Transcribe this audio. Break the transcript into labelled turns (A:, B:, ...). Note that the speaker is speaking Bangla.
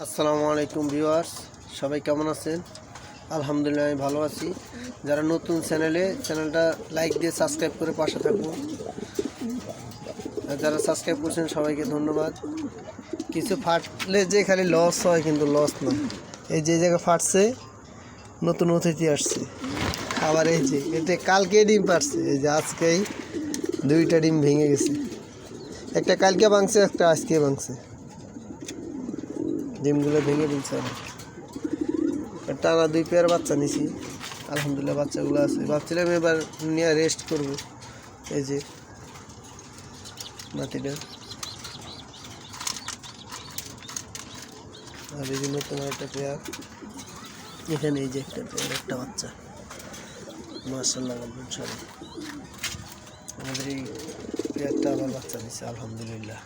A: আসসালামু আলাইকুম ভিউয়ার্স, সবাই কেমন আছেন? আলহামদুলিল্লাহ আমি ভালো আছি। যারা নতুন চ্যানেলটা লাইক দিয়ে সাবস্ক্রাইব করে পাশে থাকুন। আর যারা সাবস্ক্রাইব করছেন সবাইকে ধন্যবাদ। কিছু ফাটলে যে খালি লস হয়, কিন্তু লস না। এই যে জায়গায় ফাটছে, নতুন অতিথি আসছে। আবার এই যে এতে কালকে ডিম পারছে, এই যে আজকেই 2টা ডিম ভেঙে গেছে। একটা কালকে ভাঙছে, একটা আজকে ভাঙছে। ডিমগুলো ভেঙে দিচ্ছে অনেক। টানা 2 পেয়ার বাচ্চা নিছি, আলহামদুলিল্লাহ বাচ্চাগুলো আছে। ভাবছিলাম এবার নিয়ে রেস্ট করব। এই যে মাটিটা, আর এই যে নতুন একটা পেয়ার। এখানে এই যে একটা পেয়ার, একটা বাচ্চা। মাশাআল্লাহ, সবাই আমাদের এই পেয়ারটা আবার বাচ্চা দিচ্ছে, আলহামদুলিল্লাহ।